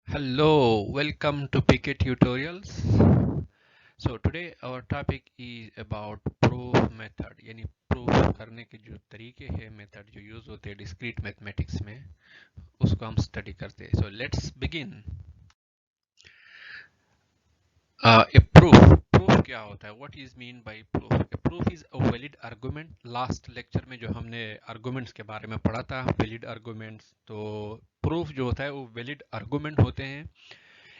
Hello, welcome to PK Tutorials. So today our topic is about proof method यानी proof करने के जो तरीके हैं मेथड जो यूज होते हैं discrete mathematics में उसको हम स्टडी करते हैं. So let's begin. A proof क्या होता है? What is mean by proof? A proof is a valid argument. Last lecture में जो हमने arguments के बारे में पढ़ा था valid arguments, तो proof जो होता है वो valid argument होते हैं.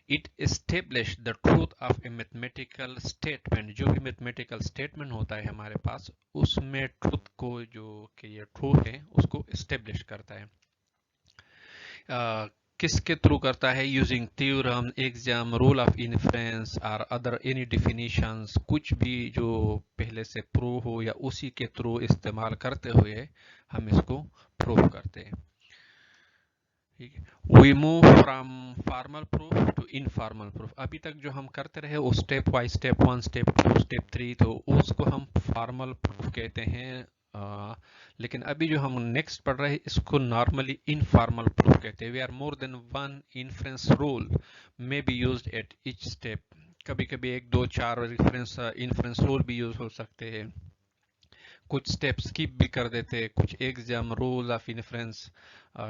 It establish the truth of a mathematical statement. जो भी mathematical statement होता है हमारे पास उसमें truth को जो कि ये true है उसको establish करता है. किसके थ्रू करता है? Using theorem, exam, rule of inference और अदर एनी डिफिनीशंस, कुछ भी जो पहले से प्रूव हो या उसी के थ्रू इस्तेमाल करते हुए हम इसको प्रूव करते हैं. ठीक है. We move from formal proof to informal proof. अभी तक जो हम करते रहे वो step wise, step 1, step 2, step 3, तो उसको हम फॉर्मल प्रूफ कहते हैं. लेकिन अभी जो हम नेक्स्ट पढ़ रहे हैं इसको नॉर्मली इनफॉर्मल प्रूफ कहते हैं. We are more than one inference rule may be used at each step. कभी कभी 1, 2, 4 इन्फ्रेंस रूल भी यूज हो सकते हैं. कुछ स्टेप स्किप भी कर देते हैं. कुछ exam rule of inference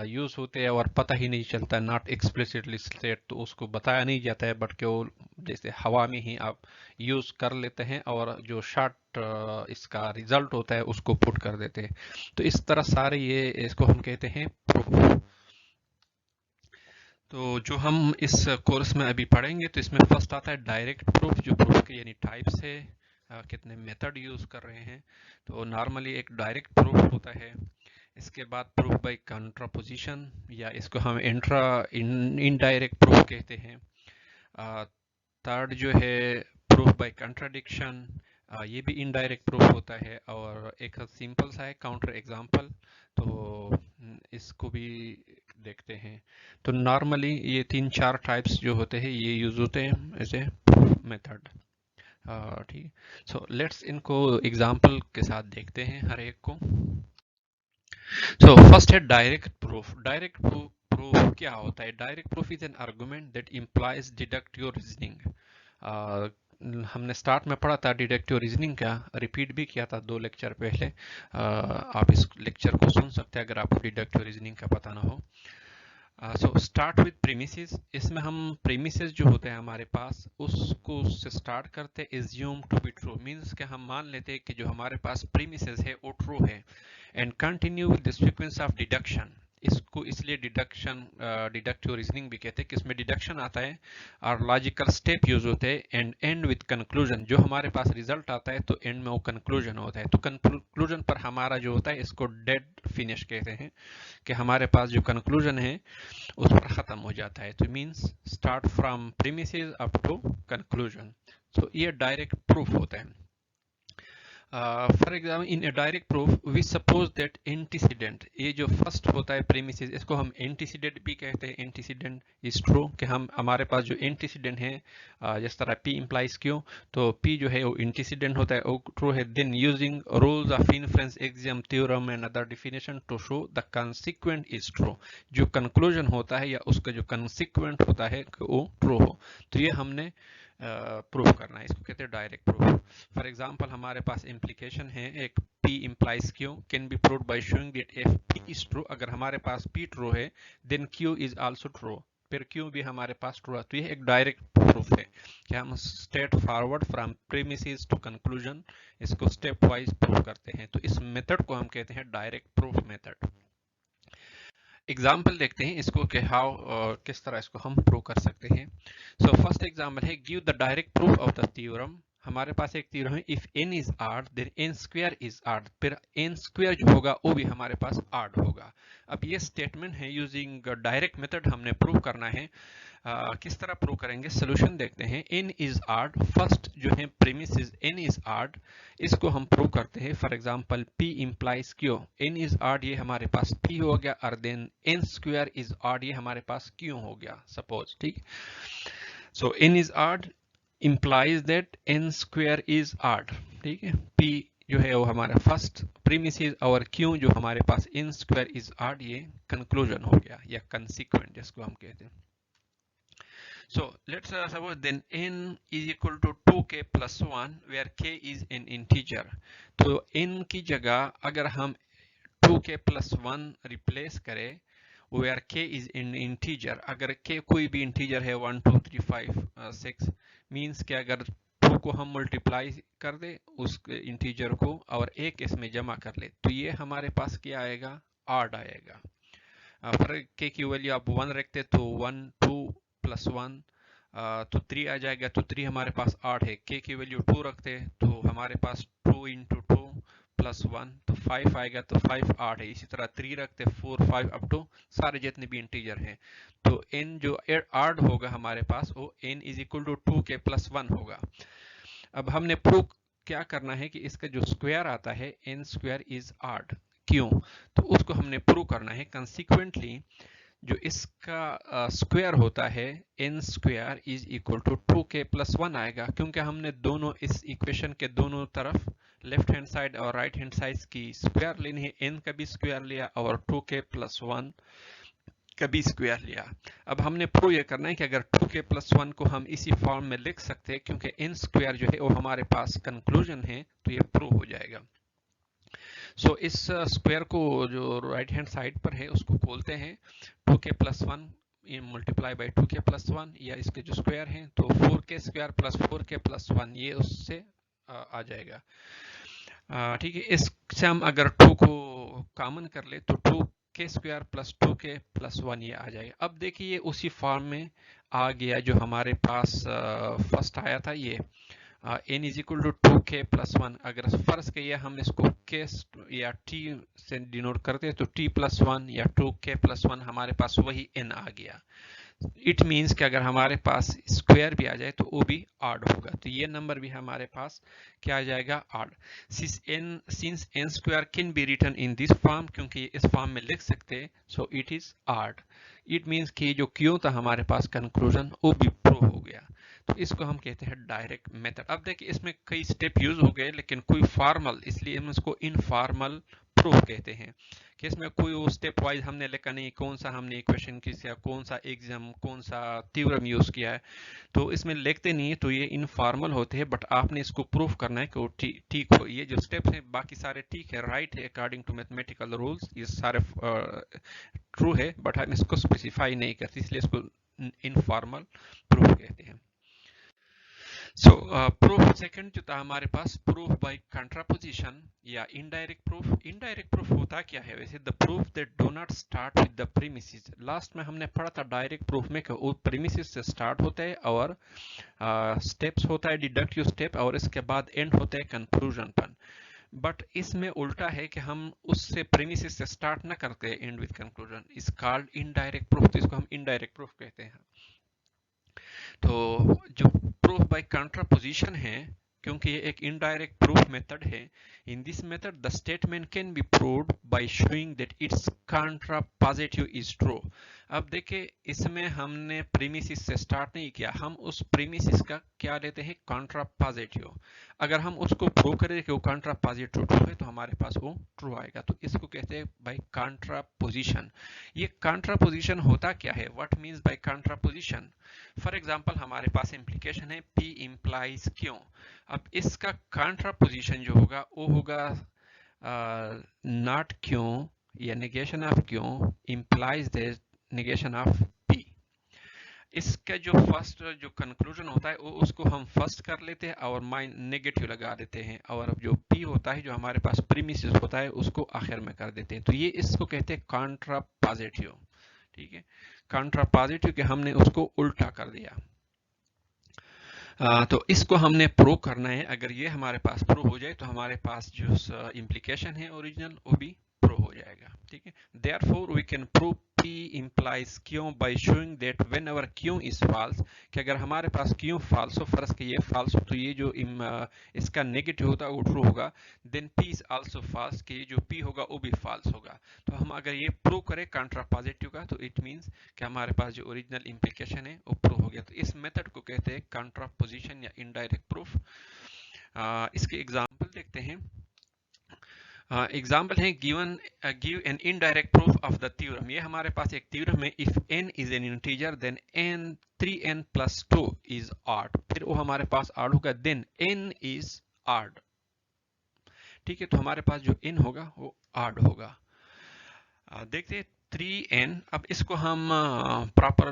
use होते हैं और पता ही नहीं चलता, नॉट एक्सप्लिसिटली स्टेट, तो उसको बताया नहीं जाता है बट केवल जैसे हवा में ही आप यूज कर लेते हैं और जो शॉर्ट इसका रिजल्ट होता है उसको पुट कर देते हैं. तो इस तरह सारे ये इसको हम कहते हैं प्रूफ. तो जो हम इस कोर्स में अभी पढ़ेंगे तो इसमें फर्स्ट आता है डायरेक्ट प्रूफ, जो प्रूफ के यानी टाइप्स है, कितने मेथड यूज कर रहे हैं. तो नॉर्मली एक डायरेक्ट प्रूफ होता है. इसके बाद प्रूफ बाय कंट्रापोजिशन या इसको हम इनडायरेक्ट प्रूफ कहते हैं. थर्ड जो है प्रूफ बाय कंट्राडिक्शन, ये भी इनडायरेक्ट प्रूफ होता है. और एक सिंपल सा है काउंटर एग्जांपल, तो इसको भी देखते हैं. तो नॉर्मली ये 3-4 टाइप्स जो होते हैं ये यूज होते हैं एज ए प्रूफ मेथड. ठीक. सो लेट्स इनको एग्जांपल के साथ देखते हैं हर एक को. सो फर्स्ट है डायरेक्ट प्रूफ. डायरेक्ट प्रूफ क्या होता है? Direct proof is an argument that implies deductive reasoning. हमने स्टार्ट में पढ़ा था डिडक्टिव रीजनिंग का, रिपीट भी किया था 2 लेक्चर पहले. आप इस लेक्चर को सुन सकते हैं अगर आपको डिडक्टिव रीजनिंग का पता ना हो. So start with premises. इसमें हम प्रीमिसेस जो होते हैं हमारे पास उसको से स्टार्ट करते हैं. Assume to be true means कि हम मान लेते हैं कि जो हमारे पास प्रीमिसेस है वो ट्रू है. And continue with the sequence of deduction. इसको इसलिए डिडक्टिव रीजनिंग भी कहते हैं कि इसमें डिडक्शन आता है और लॉजिकल स्टेप यूज होते हैं. And and with conclusion. जो हमारे पास रिजल्ट आता है तो एंड में वो कंक्लूजन होता है. तो कंक्लूजन पर हमारा जो होता है इसको डेड फिनिश कहते हैं, कि हमारे पास जो कंक्लूजन है उस पर खत्म हो जाता है. तो means start from premises up to conclusion. तो ये डायरेक्ट प्रूफ होता है. For example in a direct proof we suppose that antecedent, ये जो फर्स्ट होता है प्रीमिसेस इसको हम एंटीसीडेंट भी कहते हैं. एंटीसीडेंट इज ट्रू, कि हम हमारे पास जो एंटीसीडेंट है जिस तरह P इंप्लाइज Q, तो P जो है वो एंटीसीडेंट होता है, वो ट्रू है. Then using rules of inference, exam, theorem and other definition to show the consequent is true. जो कंक्लूजन होता है या उसका जो कंसिक्वेंट होता है वो ट्रू हो. तो ये हमने प्रूफ करना है, इसको कहते हैं डायरेक्ट प्रूफ. फॉर एग्जांपल हमारे पास इम्प्लीकेशन है एक P implies Q can be proved by showing that if P is true, अगर हमारे पास P ट्रू है then Q is also true, फिर Q भी हमारे पास ट्रू है. तो ये एक डायरेक्ट प्रूफ है कि हम straightforward from premises to conclusion इसको स्टेप वाइज प्रूव करते हैं. तो इस मेथड को हम कहते हैं डायरेक्ट प्रूफ मेथड. एग्जाम्पल देखते हैं इसको कि हाउ किस तरह इसको हम प्रूव कर सकते हैं. सो फर्स्ट एग्जाम्पल है give the direct proof of the theorem. हमारे पास एक थ्योरम है if n is odd then n square is odd, फिर n स्क्वायर जो होगा वो भी हमारे पास आड होगा. अब ये स्टेटमेंट है यूजिंग डायरेक्ट मेथड हमने प्रूव करना है. किस तरह प्रूव करेंगे? सोल्यूशन देखते हैं. n इज आड, फर्स्ट जो है premise is n is odd, इसको हम प्रूव करते हैं. For example p implies q, n is odd ये हमारे पास p हो गया और then n square is odd ये हमारे पास q हो गया सपोज. ठीक. So n is odd implies that n square is odd. ठीक है. p जो है वो हमारा फर्स्ट प्रीमिस और q जो हमारे पास n स्क्वायर इज odd ये कंक्लूजन हो गया या कंसिक्वेंट जिसको हम कहते हैं. So let's suppose then n is equal to 2k plus 1 where k is an integer. तो n की जगह अगर हम 2k plus 1 रिप्लेस करें where k is an integer, अगर k कोई भी integer है 1 2 3 5 6 मीन्स कि अगर 2 को हम मल्टीप्लाई कर दे उस इंटीजर को और एक इसमें जमा कर ले तो ये हमारे पास क्या आएगा, ऑड आएगा। पर k की वैल्यू आप 1 रखते तो 1 2 प्लस 1 तो 3 आ जाएगा, तो 3 हमारे पास 8 है। k की वैल्यू 2 रखते तो हमारे पास 2 इंटू 2 प्लस 1 तो 5 आएगा, तो 5 8 है। इसी तरह 3 रखते 4 5 अप टू सारे जितने भी इंटीजर हैं, तो n जो ऑड होगा हमारे पास वो n is equal to 2k plus 1 होगा। अब हमने प्रूव क्या करना है कि इसका जो स्क्वायर आता है n स्क्वायर इज ऑड, क्यों, तो उसको हमने प्रूव करना है। कंसिक्वेंटली जो इसका स्क्वायर होता है n square is equal to 2k plus 1 आएगा, क्योंकि हमने दोनों इस इक्वेशन के दोनों तरफ लेफ्ट हैंड साइड और राइट हैंड साइड की स्क्वायर लेनी है। n का भी स्क्वायर लिया और 2k प्लस 1 का भी स्क्वायर लिया। अब हमने प्रूव ये करना है कि अगर 2k प्लस 1 को हम इसी फॉर्म में लिख सकते हैं, क्योंकि n स्क्वायर जो है वो हमारे पास कंक्लूजन है, तो ये प्रूव हो जाएगा। सो इस स्क्वायर को जो राइट हैंड साइड पर है उसको खोलते हैं 2k plus 1 multiply by 2k plus 1 या इसके जो स्क्वायर हैं, तो 4k square plus 4k plus 1 ये उससे आ जाएगा। ठीक है, इससे हम अगर 2 को कॉमन कर ले तो 2k square plus 2k plus 1 ये आ जाएगा। अब देखिए ये उसी फॉर्म में आ गया जो हमारे पास फर्स्ट आया था, ये n is equal to 2k plus 1। अगर फर्ज करिए हम इसको k या t से डिनोट करते हैं तो t प्लस 1 या 2k प्लस 1 हमारे पास वही n आ गया। इट मीन्स कि अगर हमारे पास स्क्वायर भी आ जाए तो वो भी ऑड होगा, तो ये नंबर भी हमारे पास क्या आ जाएगा, odd. Since n square can be written in this form, क्योंकि इस फॉर्म में लिख सकते हैं, so it is odd. It means कि जो क्यों था हमारे पास कंक्लूजन वो भी प्रूव हो गया। तो इसको हम कहते हैं डायरेक्ट मेथड। अब देखिए इसमें कई स्टेप यूज हो गए लेकिन कोई फॉर्मल, इसलिए हम इसको इनफॉर्मल प्रूफ कहते हैं कि इसमें कोई वो स्टेप वाइज हमने लिखा नहीं कौन सा हमने इक्वेशन किया, कौन सा एग्जाम, कौन सा थ्योरम यूज किया है, तो इसमें लिखते नहीं है, तो ये इनफॉर्मल होते हैं। बट आपने इसको प्रूफ करना है कि वो ठीक हो। ये जो स्टेप्स हैं बाकी सारे ठीक है, राइट है अकॉर्डिंग टू मैथमेटिकल रूल्स, ये सारे ट्रू है, बट हम इसको स्पेसिफाई नहीं करते, इसलिए इसको इनफॉर्मल प्रूफ कहते हैं। सो प्रूफ सेकंड जो था हमारे पास, प्रूफ बाय कंट्रापोजिशन या इनडायरेक्ट प्रूफ। इनडायरेक्ट प्रूफ होता क्या है वैसे, the proof that do not start with the premises. Last में हमने पढ़ा था डायरेक्ट प्रूफ में कि वो प्रीमिसेस से स्टार्ट होता है और स्टेप्स होता है डिडक्टिव स्टेप, और इसके बाद एंड होता है कंक्लूजन पर। बट इसमें उल्टा है कि हम उससे प्रीमिसेस से स्टार्ट ना करते and with conclusion, is called indirect proof, तो इसको हम इनडायरेक्ट प्रूफ कहते हैं। तो जो प्रूफ बाय कंट्रापोजिशन है, क्योंकि ये एक इनडायरेक्ट प्रूफ मेथड है, in this method the statement can be proved by showing that it's contrapositive is true. अब देखिए इसमें हमने प्रीमिसिस से स्टार्ट नहीं किया, हम उस प्रीमिसिस का क्या लेते हैं, कंट्रापोजिटिव। अगर हम उसको प्रूव करें कि वो कंट्रापोजिटिव ट्रू है तो हमारे पास वो ट्रू आएगा, तो इसको कहते हैं बाय कंट्रापोजिशन। ये कंट्रापोजिशन होता क्या है, what means by contraposition. For example हमारे पास इम्प्लीकेशन है P इम्प्लाइज क्यों। अब इसका कंट्रापोजिशन जो होगा वो होगा नॉट क्यों या नेगेशन ऑफ क्यों implies the negation of P। इसका जो फर्स्ट जो कंक्लूजन होता है वो उसको हम फर्स्ट कर लेते हैं और नेगेटिव लगा देते हैं, और जो P होता है जो हमारे पास प्रीमिसेस होता है उसको आखिर में कर देते हैं, तो ये इसको कहते हैं कंट्रापोजिटिव। ठीक है, कंट्रापोजिटिव के हमने उसको उल्टा कर दिया। तो इसको हमने प्रूव करना है। अगर ये हमारे पास प्रूव हो जाए तो हमारे पास जो इम्प्लीकेशन है ओरिजिनल वो भी प्रूव हो जाएगा। ठीक है, therefore we can prove P implies Q by showing that whenever Q is false, कि अगर हमारे पास Q false हो, फर्ज कि ये false हो, तो ये जो इसका नेगेटिव होता है वो ट्रू होगा, then P is also false, कि ये जो P होगा वो भी false होगा। तो हम अगर ये प्रूव करें कंट्रापोजिटिव का तो इट मीन्स कि हमारे पास जो ओरिजिनल इम्प्लीकेशन है वो प्रूव हो गया। तो इस मेथड को कहते हैं कंट्रापोजिशन या इनडायरेक्ट प्रूफ। इसके एग्जाम्पल देखते हैं। एग्जाम्पल है give an indirect proof of the theorem. ये हमारे पास एक थ्योरम है, if n is an integer then n 3n plus 2 is odd. फिर वो हमारे पास ऑड होगा, देन n इज ऑड। ठीक है, तो हमारे पास जो n होगा वो ऑड होगा। देखते हैं 3n। अब इसको हम प्रॉपर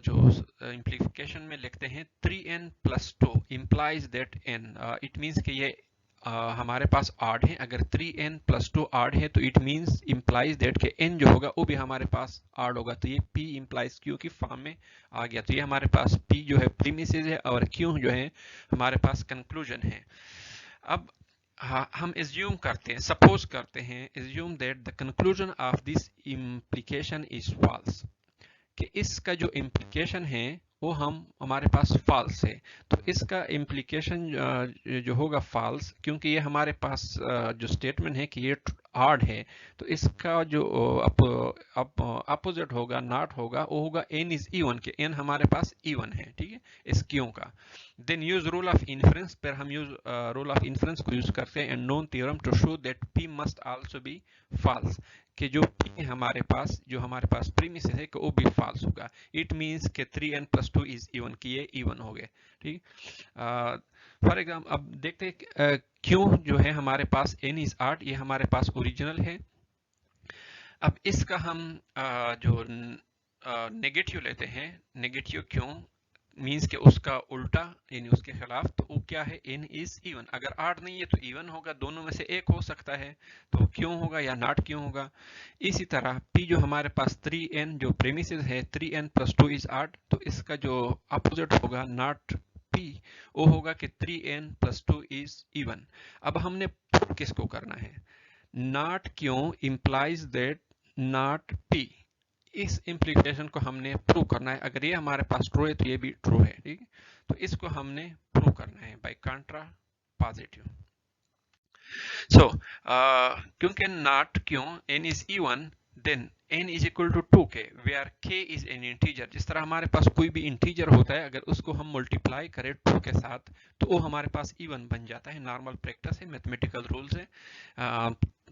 जो इम्प्लीकेशन में लिखते हैं, 3n plus 2 implies that n, it means कि ये हमारे पास ऑड है। अगर 3n प्लस 2 ऑड है तो इट मीन्स इम्प्लाइज दैट के n जो होगा वो भी हमारे पास ऑड होगा। तो ये p इम्प्लाइज q की फॉर्म में आ गया। तो ये हमारे पास p जो है प्रीमिसेस है और q जो है हमारे पास कंक्लूजन है। अब हम एज्यूम करते हैं, सपोज करते हैं, assume that the conclusion of this implication is false, कि इसका जो इम्प्लीकेशन है वो हमारे पास फॉल्स है। तो इसका इम्प्लीकेशन जो होगा फॉल्स, क्योंकि ये हमारे पास जो स्टेटमेंट है कि ये ऑड है, तो इसका जो अपोजिट होगा, नॉट होगा, वो होगा n इज इवन, के n हमारे पास इवन है। ठीक है, इस क्यों का। Then use rule of inference, पर हम यूज रूल ऑफ इन्फ्रेंस को यूज करते हैं, and known theorem to show that p must also be false, कि जो p हमारे पास, जो हमारे पास प्रीमिसेस है कि वो भी फॉल्स होगा। इट मींस कि 3n प्लस 2 इज इवन, कि ये इवन हो गए। ठीक, फॉर एग्जाम्पल अब देखते हैं क्यों जो है हमारे पास n इज ऑड, ये हमारे पास ओरिजिनल है। अब इसका हम जो नेगेटिव लेते हैं, नेगेटिव क्यों मीन्स के उसका उल्टा यानी उसके खिलाफ, तो वो क्या है, n इज इवन। अगर ऑड नहीं है तो इवन होगा, दोनों में से एक हो सकता है, तो क्यों होगा या नॉट क्यों होगा। इसी तरह p जो हमारे पास 3n जो प्रीमिसेस है, 3n प्लस 2 इज ऑड, तो इसका जो अपोजिट होगा नॉट p, वो होगा कि 3n प्लस 2 इज इवन। अब हमने किसको करना है, नॉट क्यों इम्प्लाइज दैट नॉट p, इस इम्प्लीकेशन को हमने प्रूव करना है। अगर ये हमारे पास ट्रू है तो ये भी ट्रू है। ठीक है, तो इसको हमने प्रूव करना है बाय कंट्रा पॉजिटिव। सो क्योंकि not q n is even, then n is equal to 2k where k is an integer. जिस तरह हमारे पास कोई भी इंटीजर होता है, अगर उसको हम मल्टीप्लाई करें 2 के साथ तो वो हमारे पास इवन बन जाता है। नॉर्मल प्रैक्टिस है, मैथमेटिकल रूल्स है।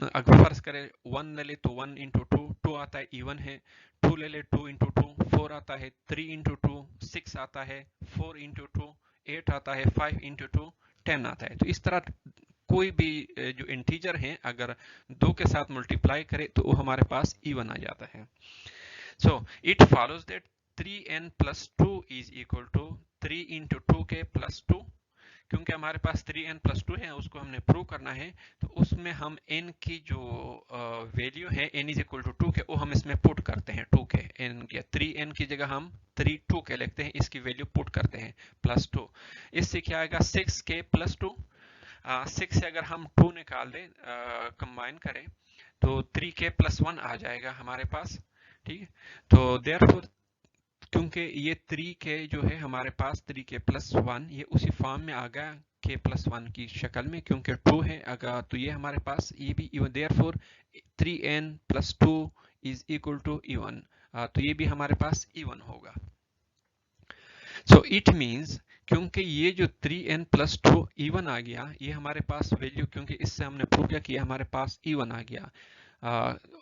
अगर फर्ज करें 1 ले ले तो 1 इंटू 2 आता है, इवन है। 2 ले ले 2 इंटू 2 4 आता है, 3 इंटू 2 6 आता है, 4 इंटू 2 8 आता है, 5 इंटू 2 10 आता है। तो इस तरह कोई भी जो इंटीजर है अगर 2 के साथ मल्टीप्लाई करे तो वो हमारे पास इवन आ जाता है। So it follows that 3n plus 2 is equal to 3 into 2k plus 2। क्योंकि हमारे पास 3n प्लस 2 है, उसको हमने प्रूव करना है, तो उसमें हम n की जो वैल्यू है n is equal to 2k, वो हम इसमें पुट करते हैं। 2k n के 3n की जगह हम 2k लिखते हैं, इसकी वैल्यू पुट करते हैं प्लस 2। इससे क्या आएगा, 6k प्लस 2। 6 से अगर हम 2 निकाल दें, कंबाइन करें, तो 3k प्लस 1 आ जाएगा हमारे पास। ठीक है, तो देयरफॉर क्योंकि ये 3k जो है हमारे पास 3k प्लस 1, ये उसी फॉर्म में आ गया k प्लस 1 की शक्ल में, क्योंकि 2 है अगर, तो ये हमारे पास ये भी even. Therefore 3n plus 2 is equal to even, तो ये भी हमारे पास इवन होगा। सो इट मीन्स क्योंकि ये जो 3n प्लस 2 इवन आ गया, ये हमारे पास वैल्यू, क्योंकि इससे हमने प्रूव किया कि हमारे पास इवन आ गया,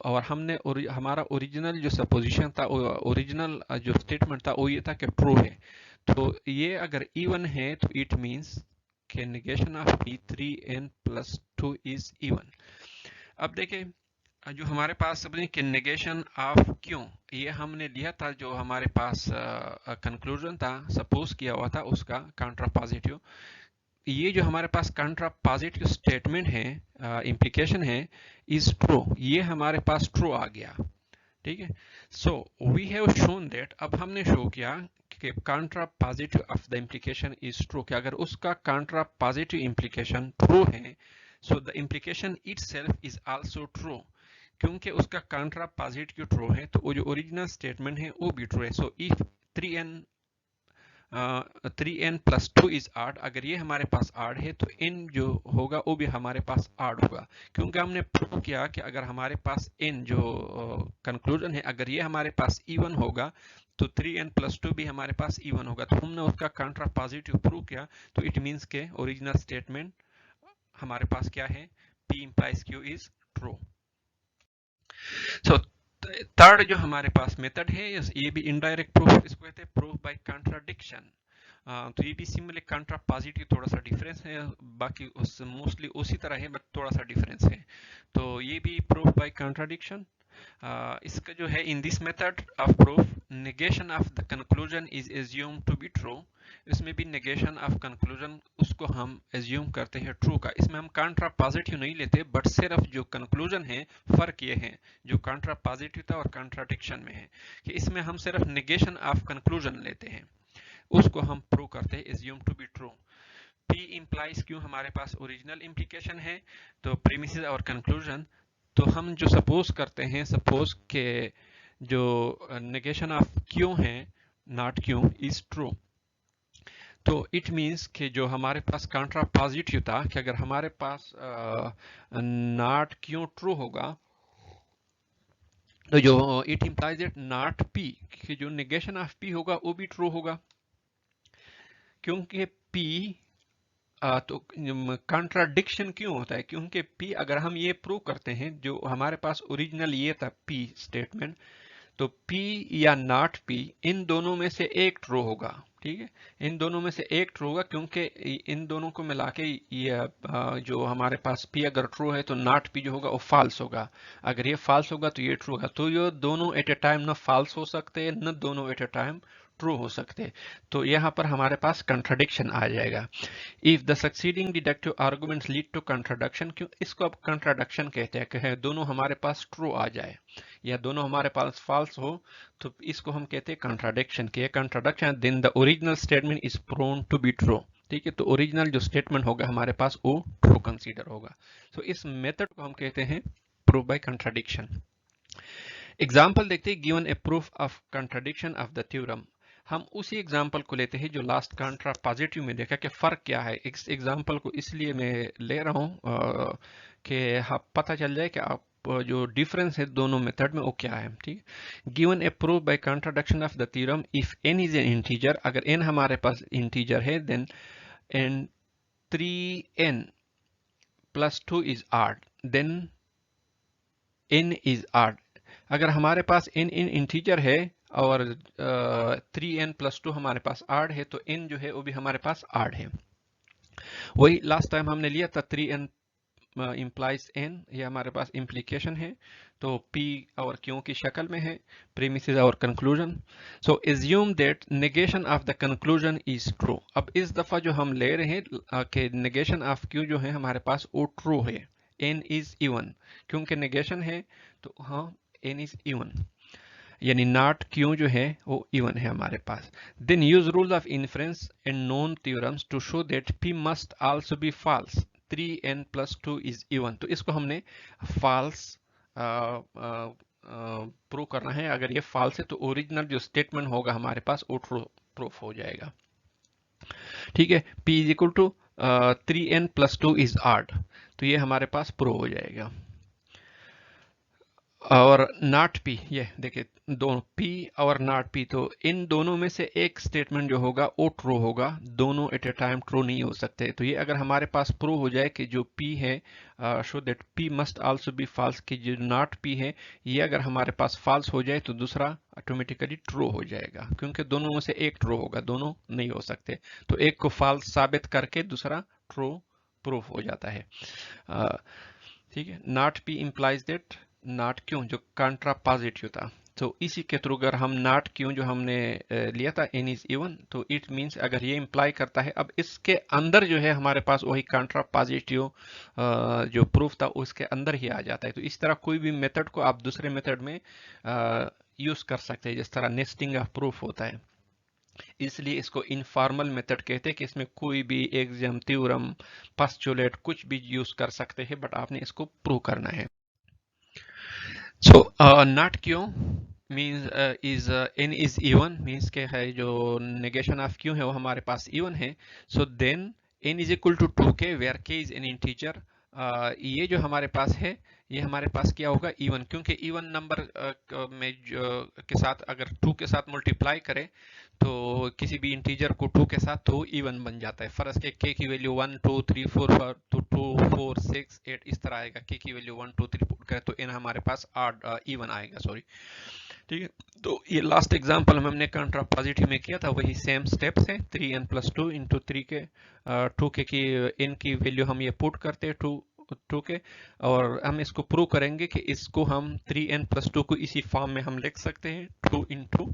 और हमने हमारा ओरिजिनल जो सपोजिशन था, ओरिजिनल जो स्टेटमेंट था वो ये था कि ट्रू है। तो ये अगर इवन है तो इट मीन्स कि negation of p 3n plus 2 is even. अब देखिए जो हमारे पास समझें कि नेगेशन ऑफ क्यों, ये हमने लिया था, जो हमारे पास कंक्लूजन था, सपोज किया हुआ था उसका काउंटर पॉजिटिव। ये जो हमारे पास काउंटर पॉजिटिव स्टेटमेंट है, इम्प्लीकेशन है, इज ट्रू, ये हमारे पास ट्रू आ गया। ठीक है, so we have shown that, अब हमने शो किया कि counter positive of the implication is true, कि अगर उसका काउंटर पॉजिटिव इम्प्लीकेशन ट्रू है, so the implication itself is also true. क्योंकि उसका काउंटर पॉजिटिव ट्रू है, तो वो जो ओरिजिनल स्टेटमेंट है वो भी ट्रू है। So if 3n plus 2 is odd, अगर ये हमारे पास ऑड है तो n जो होगा वो भी हमारे पास ऑड होगा, क्योंकि हमने प्रूव किया कि अगर हमारे पास n जो कंक्लूजन है, अगर ये हमारे पास इवन होगा तो 3n प्लस 2 भी हमारे पास इवन होगा। तो हमने उसका काउंटर पॉजिटिव प्रूव किया, तो इट मीन्स के ओरिजिनल स्टेटमेंट हमारे पास क्या है, p implies q is true. So third जो हमारे पास मेथड है ये भी इनडायरेक्ट प्रूफ, इसको कहते हैं प्रूफ बाय कंट्राडिक्शन। तो ये भी सिमिलर कंट्रा पॉजिटिव, थोड़ा सा डिफरेंस है, बाकी उस मोस्टली उसी तरह है बट थोड़ा सा डिफरेंस है। तो ये भी प्रूफ बाय कंट्राडिक्शन। इसका जो है in this method of proof negation of the conclusion is assume to be true. इसमें भी नेगेशन ऑफ कंक्लूजन उसको हम एज्यूम करते हैं ट्रू का। इसमें हम कंट्रा पॉजिटिव नहीं लेते बट सिर्फ जो कंक्लूजन है, फर्क ये है जो कंट्रा पॉजिटिव था और कंट्राडिक्शन में है कि इसमें हम सिर्फ नेगेशन ऑफ कंक्लूजन लेते हैं, उसको हम प्रूव करते हैं assume to be true. P implies क्यों हमारे पास ओरिजिनल इम्प्लीकेशन है, तो प्रीमिसेस और कंक्लूजन। तो हम जो सपोज करते हैं, सपोज के जो नेगेशन ऑफ क्यों है, नॉट क्यों इज ट्रू, तो इट मीन्स कि जो हमारे पास कंट्रा पॉजिटिव था कि अगर हमारे पास नॉट क्यों ट्रू होगा तो जो it implies that not P कि जो नेगेशन ऑफ P होगा वो भी ट्रू होगा, क्योंकि P तो कंट्राडिक्शन क्यों होता है, क्योंकि P अगर हम ये प्रूव करते हैं जो हमारे पास ओरिजिनल ये था P स्टेटमेंट, तो P या नॉट P इन दोनों में से एक ट्रू होगा। ठीक है, इन दोनों में से एक ट्रू होगा क्योंकि इन दोनों को मिला के ये जो हमारे पास P अगर ट्रू है तो नॉट P जो होगा वो फॉल्स होगा, अगर ये फॉल्स होगा तो ये ट्रू होगा। तो ये दोनों एट ए टाइम न फॉल्स हो सकते न दोनों एट ए टाइम ट्रू हो सकते, तो यहाँ पर हमारे पास कंट्राडिक्शन आ जाएगा। If the succeeding deductive arguments lead to contradiction, q इसको अब कंट्राडिक्शन कहते हैं कि दोनों हमारे पास ट्रू आ जाए या दोनों हमारे पास फॉल्स हो, तो इसको हम कहते हैं कंट्राडिक्शन के contradiction. Then the original statement is proven to be true. ठीक है, तो ओरिजिनल जो स्टेटमेंट होगा हमारे पास वो ट्रू कंसीडर होगा। तो इस मेथड को हम कहते हैं प्रूफ बाय कंट्राडिक्शन। एग्जाम्पल देखते हैं, given a proof of contradiction of the theorem. हम उसी एग्जाम्पल को लेते हैं जो लास्ट कंट्रा पॉजिटिव में देखा कि फर्क क्या है। इस एग्जाम्पल को इसलिए मैं ले रहा हूँ कि पता चल जाए कि आप जो डिफरेंस है दोनों मेथड में वो क्या है। ठीक, given a proof by contradiction of the theorem if n is an integer, अगर n हमारे पास इंटीजर है then n 3n plus 2 is odd, then n is odd. अगर हमारे पास n इंटीजर है और 3n प्लस 2 हमारे पास आड है तो n जो है वो भी हमारे पास आड है। वही लास्ट टाइम हमने लिया था 3n implies n, ये हमारे पास इम्प्लीकेशन है, तो P और क्यों की शक्ल में है, प्रीमिसेस और conclusion. So assume that negation of the conclusion is true. अब इस दफा जो हम ले रहे हैं कि नेगेशन ऑफ क्यू जो है हमारे पास वो ट्रू है, n इज इवन, क्योंकि नेगेशन है तो हाँ n इज इवन, यानी नॉट क्यों जो है वो इवन है हमारे पास। Then use rules of inference and known theorems to show that P must also be false, 3n plus 2 is even. तो इसको हमने फॉल्स प्रूव करना है। अगर ये फॉल्स है तो ओरिजिनल जो स्टेटमेंट होगा हमारे पास वो ट्रू प्रूफ हो जाएगा। ठीक है, P is equal to 3n plus 2 is odd, तो ये हमारे पास प्रूव हो जाएगा। और नॉट P, ये देखिए दोनों P और नॉट P, तो इन दोनों में से एक स्टेटमेंट जो होगा वो ट्रू होगा, दोनों एट ए टाइम ट्रू नहीं हो सकते। तो ये अगर हमारे पास प्रूव हो जाए कि जो P है show that P must also be false, कि जो नॉट P है ये अगर हमारे पास फॉल्स हो जाए तो दूसरा ऑटोमेटिकली ट्रू हो जाएगा, क्योंकि दोनों में से एक ट्रू होगा, दोनों नहीं हो सकते। तो एक को फॉल्स साबित करके दूसरा ट्रू प्रूफ हो जाता है। ठीक है, not P implies that not Q जो कंट्रा पॉजिटिव था, तो इसी के थ्रू अगर हम नॉट क्यों जो हमने लिया था n इज इवन, तो इट मींस अगर ये इंप्लाई करता है, अब इसके अंदर जो है हमारे पास वही कंट्रा पॉजिटिव जो प्रूफ था उसके अंदर ही आ जाता है। तो इस तरह कोई भी मेथड को आप दूसरे मेथड में यूज कर सकते हैं, जिस तरह नेस्टिंग ऑफ प्रूफ होता है, इसलिए इसको इनफॉर्मल मेथड कहते हैं कि इसमें कोई भी एग्जाम थ्योरम पोस्टुलेट कुछ भी यूज कर सकते हैं, बट आपने इसको प्रूव करना है। So not क्यों means is n is even means के है जो negation of क्यों है वो हमारे पास even है। So then n is equal to 2 के where k is an integer, ये जो हमारे पास है ये हमारे पास क्या होगा even, क्योंकि even नंबर में के साथ अगर 2 के साथ मल्टीप्लाई करें तो किसी भी इंटीजर को 2 के साथ तो इवन बन जाता है। फर्ज के k की वैल्यू 1 2 3 4 5 तो 2 4 6 8 इस तरह आएगा। k की वैल्यू 1 2 3 पुट करें तो n हमारे पास इवन आएगा, सॉरी, ठीक है। तो ये लास्ट एग्जांपल हमने कंट्रापोजिटिव में किया था, वही सेम स्टेप्स है। 3n प्लस 2 इंटू 3 के 2 के की n की वैल्यू हम ये पुट करते हैं 2 के, और हम इसको प्रूव करेंगे कि इसको हम 3n प्लस 2 को इसी फॉर्म में हम लिख सकते हैं 2 इंटू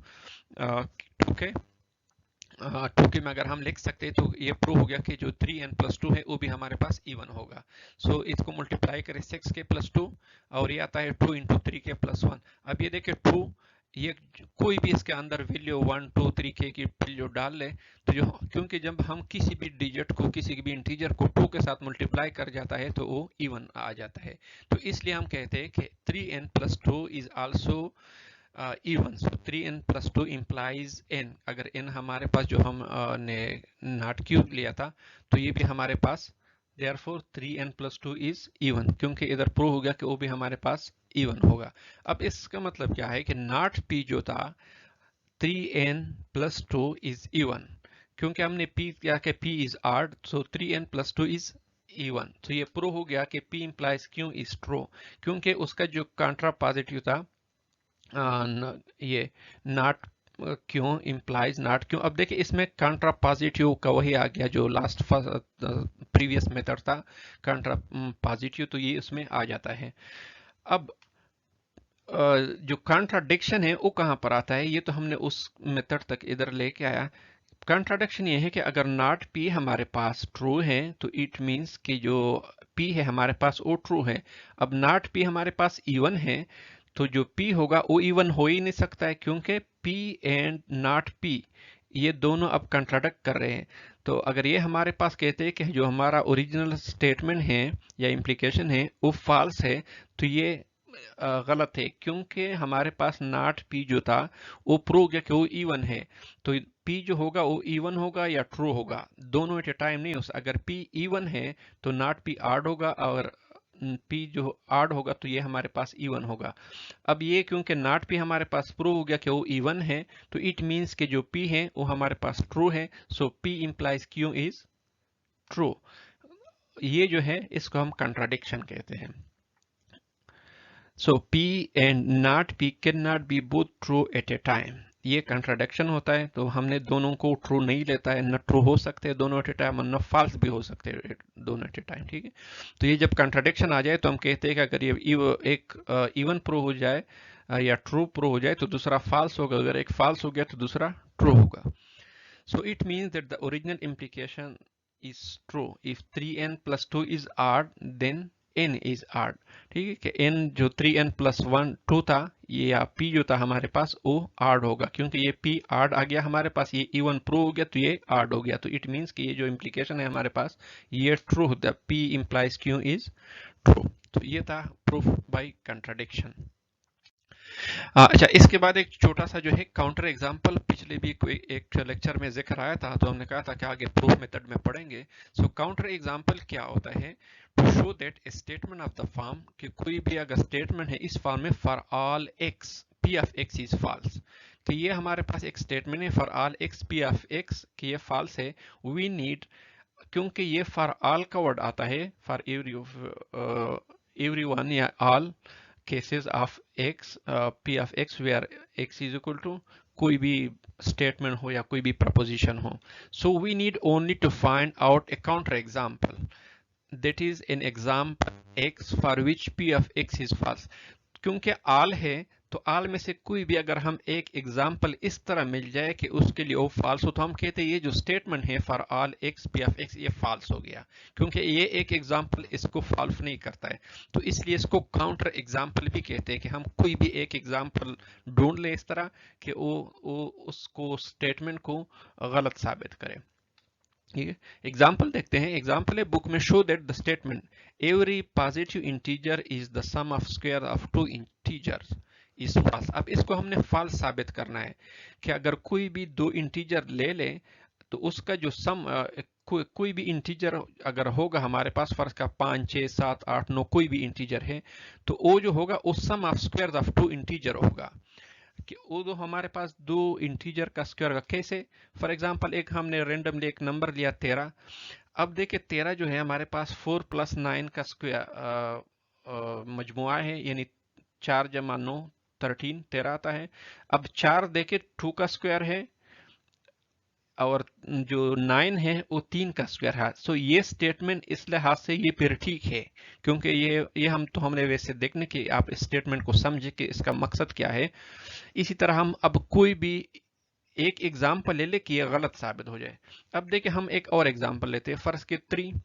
2 के 2 के में अगर हम लिख सकते हैं तो ये प्रूव हो गया कि जो 3n प्लस 2 है वो भी हमारे पास इवन होगा। सो इसको मल्टीप्लाई करें 6k प्लस 2 और ये आता है 2 इंटू 3k प्लस 1। अब ये देखिए 2, ये कोई भी इसके अंदर वैल्यू 1 2 3k की वैल्यू डाल ले तो जो, क्योंकि जब हम किसी भी डिजिट को किसी भी इंटीजर को 2 के साथ मल्टीप्लाई कर जाता है तो वो इवन आ जाता है। तो इसलिए हम कहते हैं कि 3n plus 2 is also even. So 3n plus 2 implies n। अगर n हमारे पास जो हम ने नॉट क्यूब लिया था तो ये भी हमारे पास, therefore 3n plus 2 is even, क्योंकि इधर प्रूव हो गया कि वो भी हमारे पास इवन होगा। अब इसका मतलब क्या है कि नॉट p जो था 3n प्लस 2 इज इवन, क्योंकि हमने p क्या कि p is odd, so 3n plus 2 is even. तो ये प्रूव हो गया कि p implies q is true, क्योंकि उसका जो कंट्रा पॉजिटिव था ये नॉट क्यों इम्प्लाइज नॉट क्यों। अब देखिए इसमें कंट्रा पॉजिटिव का वही आ गया जो लास्ट प्रीवियस मेथड था कंट्रा पॉजिटिव, तो ये इसमें आ जाता है। अब जो कॉन्ट्राडिक्शन है वो कहां पर आता है, ये तो हमने उस मेथड तक इधर लेके आया। कॉन्ट्राडिक्शन ये है कि अगर नॉट p हमारे पास ट्रू है तो इट मींस कि जो p है हमारे पास वो ट्रू है। अब नॉट p हमारे पास इवन है तो जो p होगा वो इवन हो ही नहीं सकता है, क्योंकि p एंड नॉट p ये दोनों अब कंट्राडिक्ट कर रहे हैं। तो अगर ये हमारे पास कहते हैं कि जो हमारा ओरिजिनल स्टेटमेंट है या इम्प्लीकेशन है वो फॉल्स है, तो ये गलत है, क्योंकि हमारे पास नॉट p जो था वो प्रूव किया कि वो इवन है। तो p जो होगा वो इवन होगा या ट्रू होगा, दोनों एट ए टाइम नहीं हो सकता। अगर p इवन है तो नॉट p ऑड होगा, और p जो ऑड होगा तो ये हमारे पास इवन होगा। अब ये क्योंकि नॉट p हमारे पास प्रूव हो गया कि वो इवन है तो इट मींस कि जो p है वो हमारे पास ट्रू है। सो p implies q is true. ये जो है इसको हम कंट्राडिक्शन कहते हैं। So P and not P cannot be both true at a time। ये कंट्राडिक्शन होता है, तो हमने दोनों को ट्रू नहीं लेता है, न ट्रू हो सकते हैं दोनों एट ए टाइम और न फॉल्स भी हो सकते हैं दोनों एट ए टाइम, ठीक है। तो ये जब कंट्राडिक्शन आ जाए तो हम कहते हैं कि अगर ये एक इवन प्रूव हो जाए या ट्रू प्रूव हो जाए तो दूसरा फॉल्स होगा, अगर एक फॉल्स हो गया तो दूसरा ट्रू होगा। So it means that the original implication is true if 3n plus 2 is odd, then n is odd। ठीक है कि n जो 3n plus 1 2 था, ये या p जो था हमारे पास वो odd होगा, क्योंकि ये p odd आ गया हमारे पास, ये even प्रूव हो गया तो ये odd हो गया। तो it means कि ये जो implication है हमारे पास ये ट्रू होता है, p implies q is true। तो ये था proof by contradiction। अच्छा, इसके बाद एक छोटा सा जो है काउंटर एग्जांपल, पिछले भी कोई एक लेक्चर में जिक्र आया था, तो हमने कहा था कि आगे प्रूफ मेथड में पढ़ेंगे। सो काउंटर एग्जांपल क्या होता है, to show that a statement of the form कि कोई भी अगर स्टेटमेंट है इस फॉर्म में for all x p of x is false, तो ये हमारे पास एक स्टेटमेंट है for all x p of x कि ये फॉल्स है। वी नीड, क्योंकि ये फॉर ऑल का वर्ड आता है फॉर एवरी वन या all cases of x p of x where x is equal to कोई भी statement हो या कोई भी proposition हो। So we need only to find out a counter example, that is an example x for which p of x is false। क्योंकि all है तो all में से कोई भी अगर हम एक एग्जाम्पल इस तरह मिल जाए कि उसके लिए वो फॉल्स हो, तो हम कहते हैं ये जो स्टेटमेंट है for all x p of x ये फॉल्स हो गया, क्योंकि ये एक एग्जाम्पल इसको फॉल्स नहीं करता है। तो इसलिए इसको काउंटर एग्जाम्पल भी कहते हैं कि हम कोई भी एक एग्जाम्पल ढूंढ लें इस तरह कि वो उसको स्टेटमेंट को गलत साबित करे। ठीक है, एग्जाम्पल देखते हैं। एग्जाम्पल है बुक में, show that the statement every positive integer is the sum of square of two integers is false. अब इसको हमने फॉल्स साबित करना है कि अगर कोई भी दो इंटीजर ले ले तो उसका जो सम कोई भी इंटीजर अगर होगा हमारे पास, फर्ज का 5 6 7 8 9 कोई भी इंटीजर है, तो वो जो होगा वो sum of square of two integer होगा। कि वो दो हमारे पास दो इंटीजर का स्क्वायर का कैसे। फॉर एग्जांपल एक हमने रेंडमली एक नंबर लिया 13। अब देखिए 13 जो है हमारे पास 4 + 9 का स्क्वायर मजमुआ है, यानी 4 × 9 13 आता है। अब 4 देखे 2 का स्क्वायर है और जो 9 है वो 3 का स्क्वायर है। सो ये स्टेटमेंट इस लिहाज से ये फिर ठीक है, क्योंकि ये हमने वैसे देखने की आप स्टेटमेंट को समझे कि इसका मकसद क्या है। इसी तरह हम अब कोई भी एक एग्जाम्पल ले ले कि ये गलत साबित हो जाए। अब देखिए हम एक और एग्जाम्पल लेते हैं, फर्ज के 3।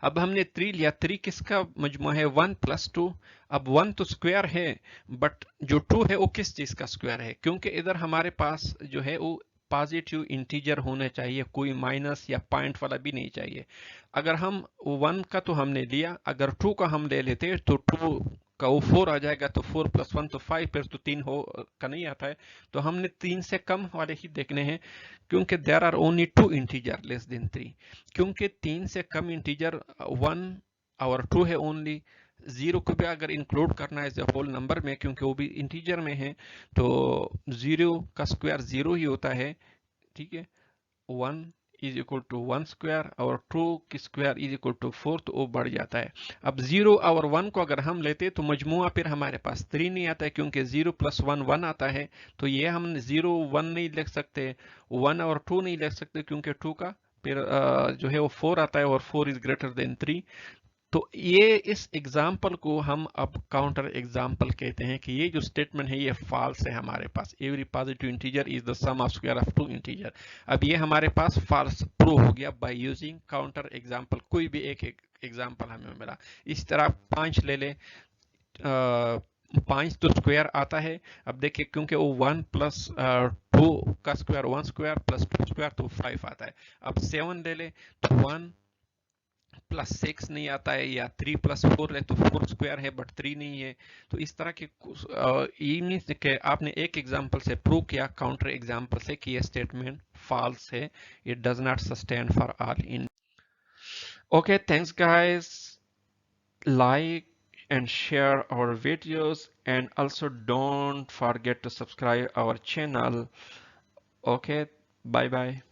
अब हमने 3 लिया, 3 किसका मजमूआ है 1 + 2। अब 1 तो स्क्वायर है, बट जो 2 है वो किस चीज का स्क्वायर है, क्योंकि इधर हमारे पास जो है वो पॉजिटिव इंटीजर होने चाहिए, कोई माइनस या पॉइंट वाला भी नहीं चाहिए। अगर हम 1 का तो हमने लिया, अगर 2 का हम ले लेते तो 2 का वो 4 आ जाएगा, तो 4 + 1 तो 5, फिर तो 3 हो का नहीं आता है। तो हमने 3 से कम वाले ही देखने हैं, क्योंकि there are only 2 integer less than 3। क्योंकि 3 से कम इंटीजर 1 और 2 है ओनली। 0 को भी अगर इंक्लूड करना है एज होल नंबर में, क्योंकि वो भी इंटीजर में है, तो 0 का स्क्वायर 0 ही होता है, ठीक है। 1 = 1 स्क्वायर और 2 की स्क्वायर = 4, तो वो बढ़ जाता है। अब 0 और 1 को अगर हम लेते तो मजमुआ फिर हमारे पास 3 नहीं आता है, क्योंकि 0 + 1 1 आता है। तो ये हम 0 1 नहीं लिख सकते, 1 और 2 नहीं लिख सकते, क्योंकि 2 का फिर जो है वो 4 आता है और 4 इज ग्रेटर देन 3। तो ये इस एग्जाम्पल को हम अब काउंटर एग्जाम्पल कहते हैं कि ये जो स्टेटमेंट है ये फॉल्स है हमारे पास। Every positive integer is the sum of square of 2 integer. अब ये हमारे पास फॉल्स प्रूव हो गया बाय यूजिंग काउंटर एग्जाम्पल। कोई भी एक एग्जाम्पल हमें मिला। इस तरह 5 ले ले, 5 तो स्क्वायर आता है। अब देखिए क्योंकि वो 1 + 2 का स्क्वायर 1 स्क्वायर + 2 स्क्वायर तो 5 आता है। अब 7 ले ले तो 1 + 6 नहीं आता है, या 3 + 4 है तो 4 स्क्वायर है बट 3 नहीं है। तो इस तरह के ये मीन्स कि आपने एक एग्जांपल से प्रूव किया काउंटर एग्जांपल से कि ये स्टेटमेंट फॉल्स है, it does not sustain for all in. Okay, thanks guys, like and share our videos, and also don't forget to subscribe our channel. Okay, bye bye.